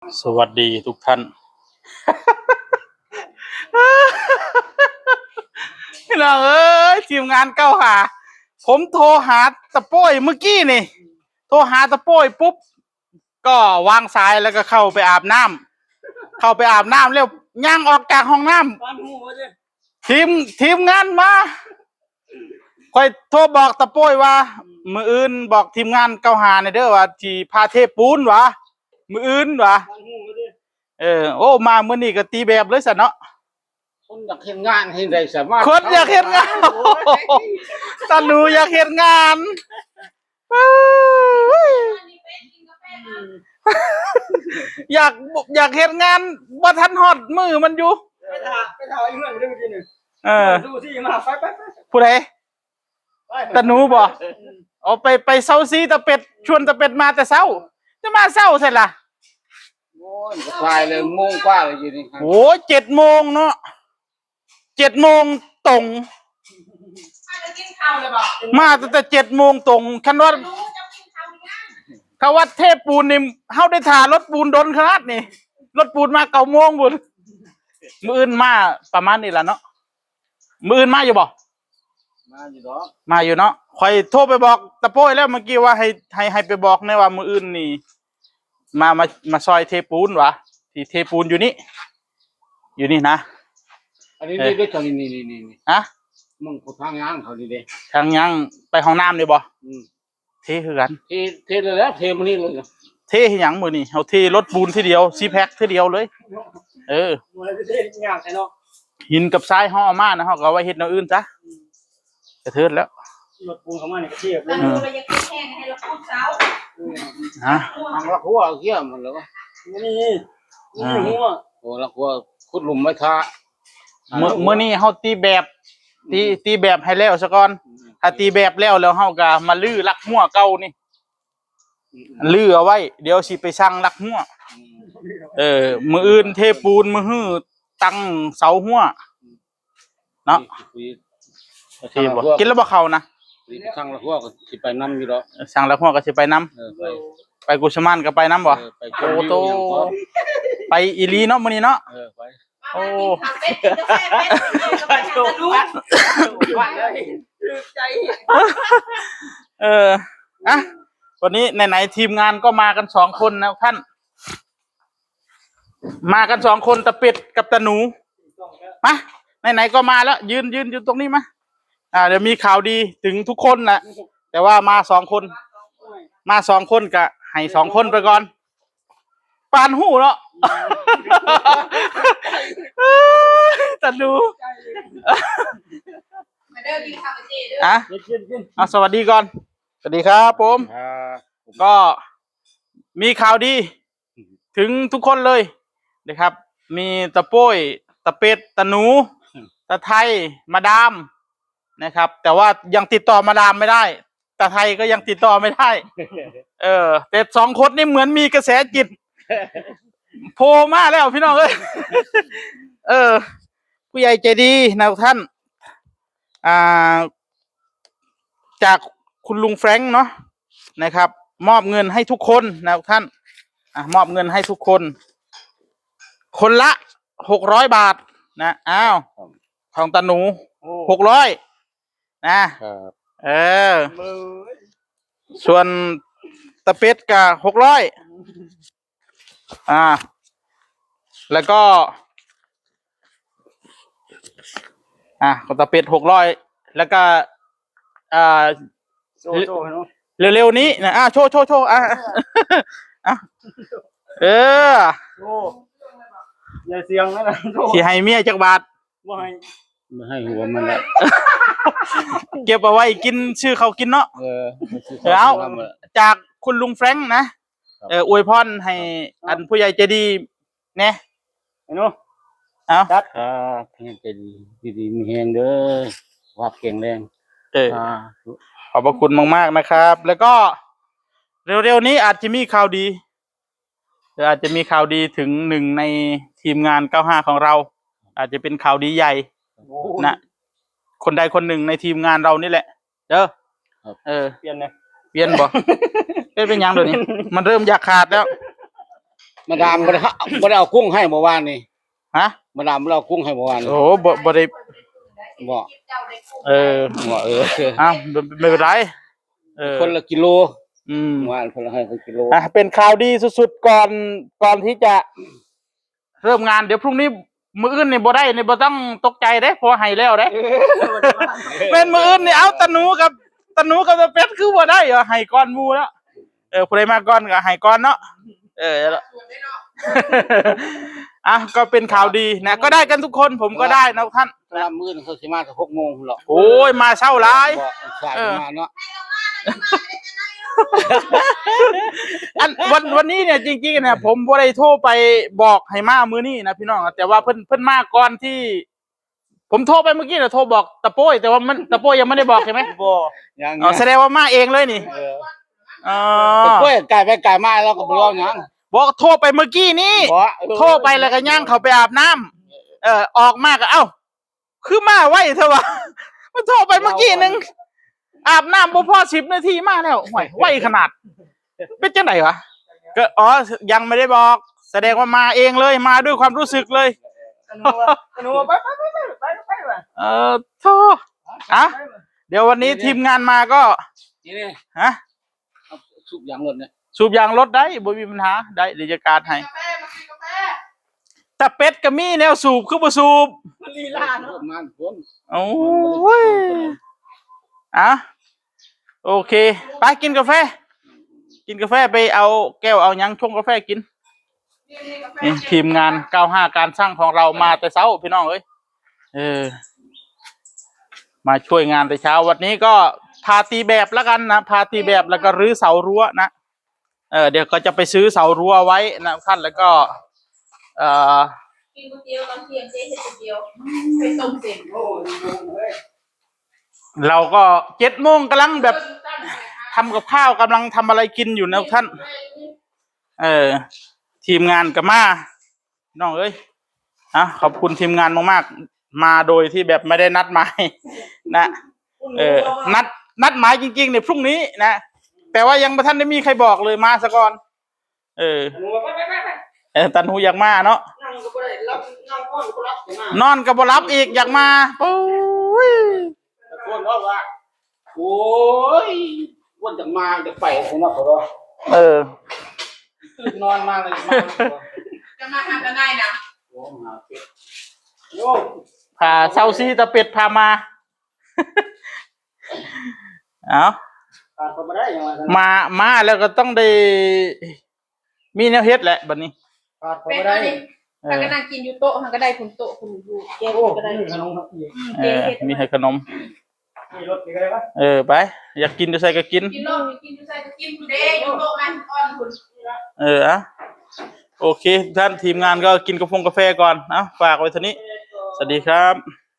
สวัสดีทุกท่าน พี่น้องเอ้ยทีมงานเก้าหาผมโทรหาตะโป้ยเมื่อกี้นี่โทรหาตะโป้ยปุ๊บก็วางสายแล้วก็เข้าไปอาบน้ำแล้วย่างออกจากห้องน้ำทีมงานมาคอยโทรบอกตะโป้ยว่ามืออื่นบอกทีมงานเก้าหาในเด้อว่าที่พาเทปูนวะมืออื่นวะโอ้มาเมื่อนี้ก็ตีแบบเลยสันเนาะคนอยากเห็นงานให้ได้สามารถคนอยากเห็นงานตาหนูอยากเห็นงานอยากเห็นงานว่าทันฮอดมือมันอยู่ไปถ่ายเรื่องเรื่องที่หนึ่งดูที่มาไปผู้ใดตาหนูบ่เอาไปเซาซีตะเป็ดชวนตะเป็ดมาแต่เช้าจะมาเช้าเสร็จล่ะโอ้ยถ่ายเลยโมงกว่าเลยอยู่นี่โอ้7 โมงเนาะ7 โมงตรงมาตั้งแต่7 โมงตรงคันว่าเขาวัดเทพปูนนี่เฮาได้ถ่ารถปูนดนขนาดนี่รถปูนมา9 โมงบุญมื้ออื่นมาประมาณนี้ล่ะเนาะมื้ออื่นมาอยู่บ่มาอยู่ดอกมาอยู่เนาะข่อยโทรไปบอกตะโป้ยแล้วเมื่อกี้ว่าให้ไปบอกในว่ามื้ออื่นนี่มาซอยเทปูนวะที่เทปูนอยู่นี่นะอันนี้ด้วยทางนี้ฮะมึงทางย่างเขาดีเด้ทางย่างไปห้องน้ำนี่บ่เทคือกันเทเลยแล้วเทมื้อนี้เลยเทให้หยังมื้อนี้เอาเทรถปูนทีเดียวซีแพ็คทีเดียวเลยมื้อนี้เทยากเนาะหินกับทรายห่อมานะเฮาก็เอาไว้เฮ็ดแนวอื่นซะกระเทิดแล้วรถปูนเข้ามานี่ก็เทียบเลยมันจะแห้งให้เราพูดเช้าฮะทางละหัวเกี่ยมันแล้วนี่หัวโอ้ละหัวขุดหลุมไว้ท่ามื้อนี้เฮาตีแบบให้แล้วซะก่อนถ้าตีแบบแล้วเฮาก็มาลื้อลักหัวเก่านี่ลื้อเอาไว้เดี๋ยวสิไปสั่งลักหัวมื้ออื่นเทปูนมื้อฮื้อตั้งเสาหัวเนาะที่บ่กินแล้วบ่เข้านะสั่งละหัวก็สิไปนำอยู่ดอกสั่งลักหัวก็สิไปนำไปกุสมานก็ไปนำบ่โอ้โตไปอีหลีเนาะมื้อนี้เนาะไปโอ้อะวันนี้ไหนๆทีมงานก็มากัน2 คนนะท่านมากัน2 คนตะเป็ดกับตะหนูมาไหนๆก็มาแล้วยืนอยู่ตรงนี้มาเดี๋ยวมีข่าวดีถึงทุกคนแหละแต่ว่ามา2 คนก็ให้2 คนไปก่อนปานหูเนาะตะหนูสวัสดีก่อนสวัสดีครับผมก็มีข่าวดีถึงทุกคนเลยนะครับมีตะโป้ยตะเป็ดตะหนูตะไทยมาดามนะครับแต่ว่ายังติดต่อมาดามไม่ได้ตะไทยก็ยังติดต่อไม่ได้แต่2 คนนี่เหมือนมีกระแสจิตโผล่มาแล้วพี่น้องเอ้ยผู้ใหญ่ใจดีนะท่านจากคุณลุงแฟรงค์เนาะนะครับมอบเงินให้ทุกคนนะท่านมอบเงินให้ทุกคนคนละ600 บาทนะของตาหนู600นะส่วนตะเป็ดก็600แล้วก็ของตะเป็ด600แล้วก็เร็วๆนี้นะโชว์อย่าเสียงนะสิให้เมียจักบาทไม่ให้หัวมันละเก็บเอาไว้กินชื่อเขากินเนาะแล้วจากคุณลุงแฟรงค์นะอวยพรให้อันผู้ใหญ่ใจดีแน่จัดผู้ใหญ่ใจดีมีแฮงเด้อว่าเก่งแรงขอบพระคุณมากๆนะครับแล้วก็เร็วๆนี้อาจจะมีข่าวดีอาจจะมีข่าวดีถึง1 ในทีมงาน95ของเราอาจจะเป็นข่าวดีใหญ่นะคนใดคนหนึ่งในทีมงานเรานี่แหละเปลี่ยนบ่เป็นยังเดี๋ยวนี้มันเริ่มอยากขาดแล้ว มาดามบ่ได้เอากุ้งให้เมื่อวานนี่ ฮะ มาดามบ่ได้เอากุ้งให้เมื่อวานนี่ โอ้บ่ได้ บ่ เออ บ่อ้าวไม่เป็นไรคนละกิโล อืม เมื่อวานคนละให้กิโล เป็นข่าวดีสุดๆก่อนที่จะเริ่มงานเดี๋ยวพรุ่งนี้มื้ออื่นนี่บ่ได้นี่บ่ต้องตกใจเด้เพราะให้แล้วเด้ แม่นมื้ออื่นนี่เอาตะหนูกับตะเป็ดคือบ่ได้เหรอให้ก่อนหมู่แล้วผู้ใดมาก่อนก็ให้ก่อนเนาะก็เป็นข่าวดีนะก็ได้กันทุกคนผมก็ได้นะท่าน ตามมื้อนึงเขาสิมาแต่6 โมงพุ่นหรอก โอ้ยมาเช้าหลาย บ่สายมาเนาะ วันนี้เนี่ยจริงๆเนี่ยผมบ่ได้โทรไปบอกให้มามื้อนี้นะพี่น้องแต่ว่าเพิ่นมาก่อนที่ ผมโทรไปเมื่อกี้น่ะโทรบอกตะโป้ยแต่ว่ามันตะโป้ยยังไม่ได้บอกใช่ไหม บ่ยัง แสดงว่ามาเองเลยนี่แต่กล้วยไก่ไปไก่มาแล้วก็บ่ร้องหยัง บอกโทรไปเมื่อกี้นี้ บ่ โทรไปแล้วก็ย่างเขาไปอาบน้ำออกมาก็เอ้าคือมาไวเถอะวะมันโทรไปเมื่อกี้นึงอาบน้ำบ่พอ10 นาทีมาแล้วห่วยไวขนาดเป็นจังไดวะก็ยังไม่ได้บอก แสดงว่ามาเองเลยมาด้วยความรู้สึกเลยโทรเดี๋ยววันนี้ทีมงานมาก็ นี่ ฮะ สูบยางรถเนี่ย สูบยางรถได้บ่มีปัญหาได้เดี๋ยวจะการให้แต่เป็ดก็มีแนวสูบคือบ่สูบ ลีลาเนาะมาคน โอ้ยโอเคไปกินกาแฟไปเอาแก้วเอายังชงกาแฟกินนี่ทีมงาน95การสร้างของเรามาแต่เช้าพี่น้องเอ้ยมาช่วยงานแต่เช้าวันนี้ก็พาตีแบบแล้วกันนะพาตีแบบแล้วก็รื้อเสารั้วนะเดี๋ยวก็จะไปซื้อเสารั้วไว้นะท่านแล้วก็กินก๋วยเตี๋ยวตอนเที่ยงเจ๊เห็ดก๋วยเตี๋ยวไปต้มเส้นโอ้ย เราก็7 โมงกำลังแบบทำกับข้าวกำลังทำอะไรกินอยู่นะท่านทีมงานกับมาน้องเอ้ยขอบคุณทีมงานมากๆมาโดยที่แบบไม่ได้นัดหมายนะนัดหมายจริงๆเนี่ยพรุ่งนี้นะแต่ว่ายังไม่ทันได้มีใครบอกเลยมาซะก่อนตาหนูอยากมาเนาะนอนก็บ่รับอีกอยากมาโอ้ย คนว่าโอ้ยวันจะมาจะไปใช่ไหมพ่อนอนมาเลยจะมาทำกันได้นะ พาเซาซีตะเป็ดพามามาแล้วก็ต้องได้มีแนวเฮ็ดแหละบัดนี้เป็นอะไรถ้าก็นั่งกินอยู่โต๊ะทางก็ได้คุณโต๊ะคุณอยู่แก้วก็ได้ขนมมีให้ขนมมีรถมีอะไรปะไปอยากกินจะใส่ก็กินกินโลกกินจะใส่ก็กินคุณเด้อยู่โต๊ะมันอ่อนคุณโอเคท่านทีมงานก็กินกาแฟก่อนฝากไว้เท่านี้สวัสดีครับ